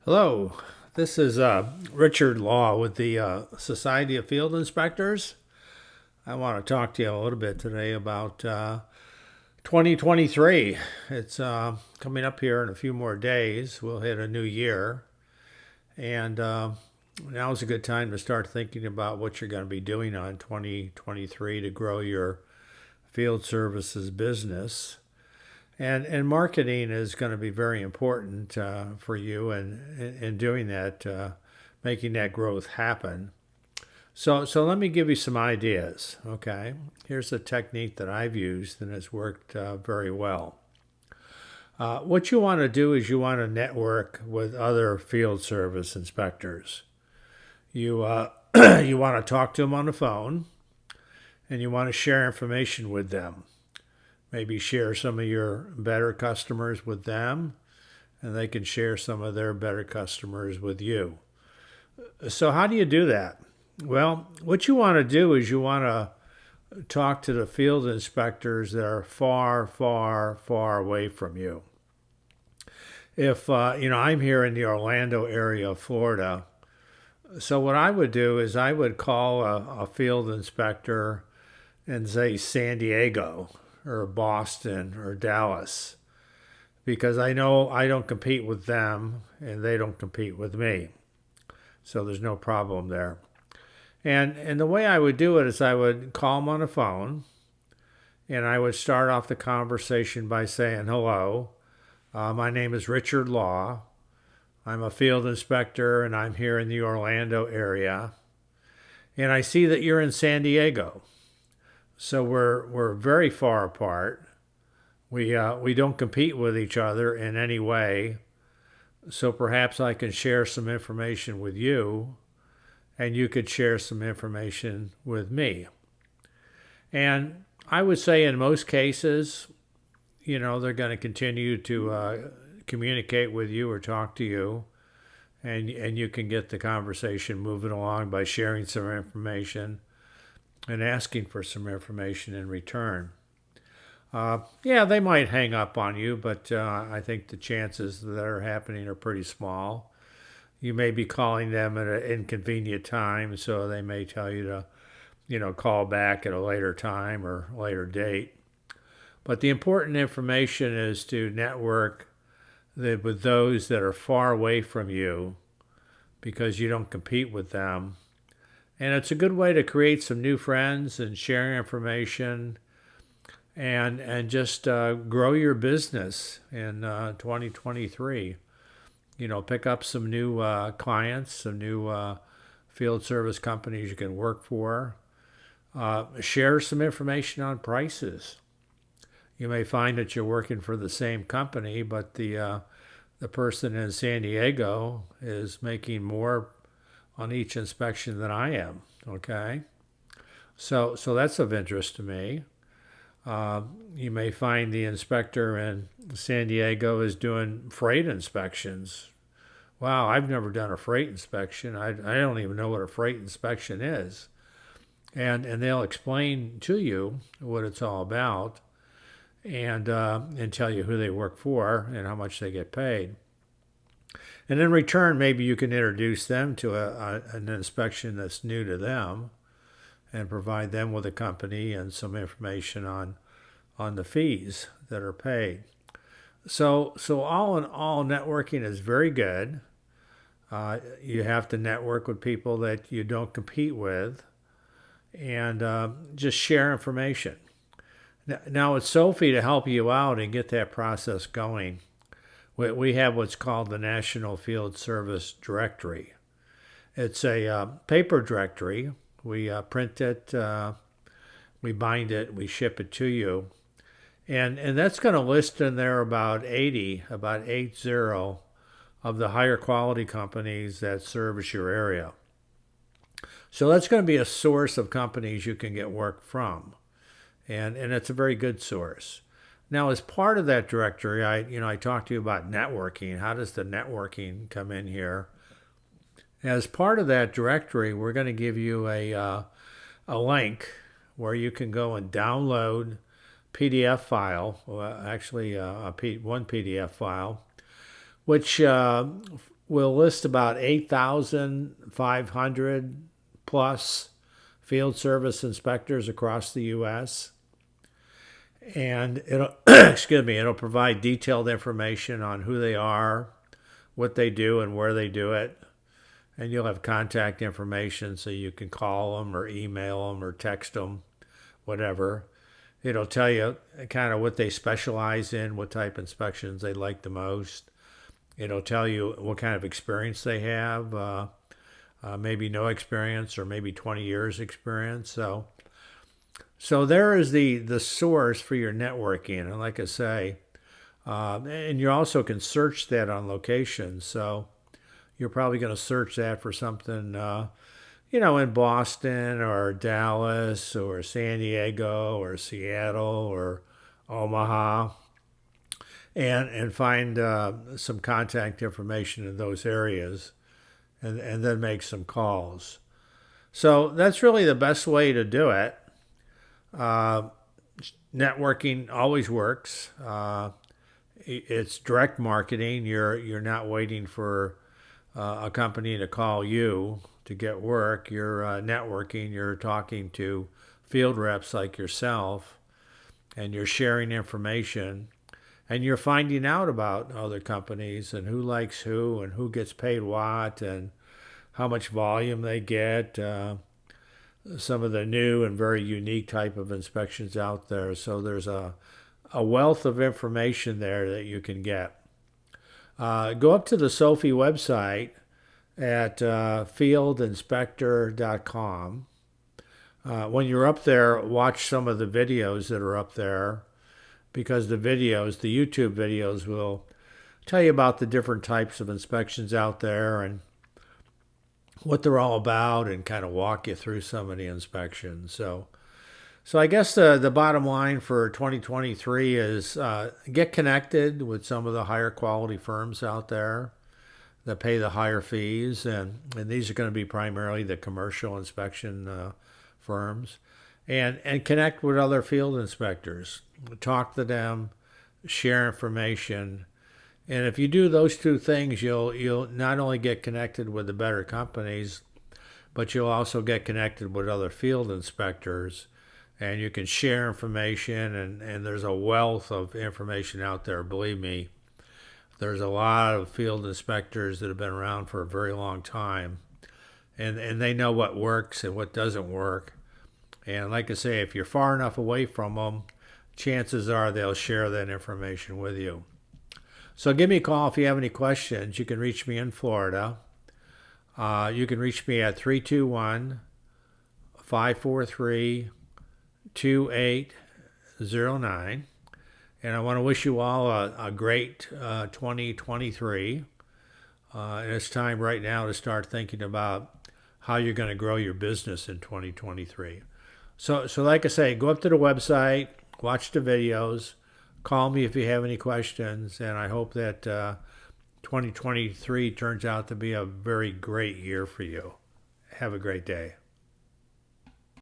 Hello, this is Richard Law with the Society of Field Inspectors. I want to talk to you a little bit today about 2023. It's coming up here in a few more days. We'll hit a new year, and now is a good time to start thinking about what you're going to be doing on 2023 to grow your field services business. And marketing is going to be very important for you and in doing that, making that growth happen. So let me give you some ideas. Okay, here's a technique that I've used and has worked very well. What you want to do is you want to network with other field service inspectors. You you want to talk to them on the phone, and you want to share information with them. Maybe share some of your better customers with them, and they can share some of their better customers with you. So, how do you do that? Well, what you want to do is you want to talk to the field inspectors that are far, far, far away from you. If, I'm here in the Orlando area of Florida. So, what I would do is I would call a field inspector in, say, San Diego or Boston or Dallas, because I know I don't compete with them and they don't compete with me. So there's no problem there. And the way I would do it is I would call them on the phone, and I would start off the conversation by saying, hello, my name is Richard Law. I'm a field inspector and I'm here in the Orlando area. And I see that you're in San Diego. So we're very far apart. We don't compete with each other in any way. So perhaps I can share some information with you, and you could share some information with me. And I would say in most cases, they're going to continue to communicate with you or talk to you, and you can get the conversation moving along by sharing some information and asking for some information in return. They might hang up on you, but I think the chances that are happening are pretty small. You may be calling them at an inconvenient time, so they may tell you to, call back at a later time or later date. But the important information is to network with those that are far away from you because you don't compete with them. And it's a good way to create some new friends and share information and just grow your business in 2023. Pick up some new clients, some new field service companies you can work for. Share some information on prices. You may find that you're working for the same company, but the person in San Diego is making more on each inspection than I am. Okay, so that's of interest to me. You may find the inspector in San Diego is doing freight inspections. Wow, I've never done a freight inspection. I don't even know what a freight inspection is. And they'll explain to you what it's all about and tell you who they work for and how much they get paid. And in return, maybe you can introduce them to an inspection that's new to them and provide them with a company and some information on the fees that are paid. So all in all, networking is very good. You have to network with people that you don't compete with and just share information. Now, with Sophie to help you out and get that process going, we have what's called the National Field Service Directory. It's a paper directory. We print it, we bind it, we ship it to you. And that's going to list in there about 80 of the higher quality companies that service your area. So that's going to be a source of companies you can get work from. And it's a very good source. Now, as part of that directory, I talked to you about networking. How does the networking come in here? As part of that directory, we're going to give you a link where you can go and download PDF file, one PDF file, which will list about 8,500 plus field service inspectors across the U.S. And it'll, excuse me, it'll provide detailed information on who they are, what they do, and where they do it. And you'll have contact information so you can call them or email them or text them, whatever. It'll tell you kind of what they specialize in, what type of inspections they like the most. It'll tell you what kind of experience they have, maybe no experience or maybe 20 years experience. So there is the source for your networking. And like I say, and you also can search that on location. So you're probably going to search that for something, in Boston or Dallas or San Diego or Seattle or Omaha, and find some contact information in those areas, and then make some calls. So that's really the best way to do it. Networking always works. It's direct marketing. You're not waiting for a company to call you to get work. You're networking. You're talking to field reps like yourself, and you're sharing information, and you're finding out about other companies and who likes who and who gets paid what and how much volume they get. Some of the new and very unique type of inspections out there. So there's a wealth of information there that you can get. Go up to the SOFI website at fieldinspector.com. When you're up there, watch some of the videos that are up there, because the YouTube videos will tell you about the different types of inspections out there and what they're all about, and kind of walk you through some of the inspections. So I guess the bottom line for 2023 is get connected with some of the higher quality firms out there that pay the higher fees, and these are going to be primarily the commercial inspection firms, and connect with other field inspectors. Talk to them, share information. And if you do those two things, you'll not only get connected with the better companies, but you'll also get connected with other field inspectors, and you can share information, and there's a wealth of information out there. Believe me, there's a lot of field inspectors that have been around for a very long time, and they know what works and what doesn't work. And like I say, if you're far enough away from them, chances are they'll share that information with you. So give me a call if you have any questions. You can reach me in Florida. You can reach me at 321-543-2809. And I want to wish you all a great 2023. And it's time right now to start thinking about how you're going to grow your business in 2023. So like I say, go up to the website, watch the videos, call me if you have any questions, and I hope that 2023 turns out to be a very great year for you. Have a great day.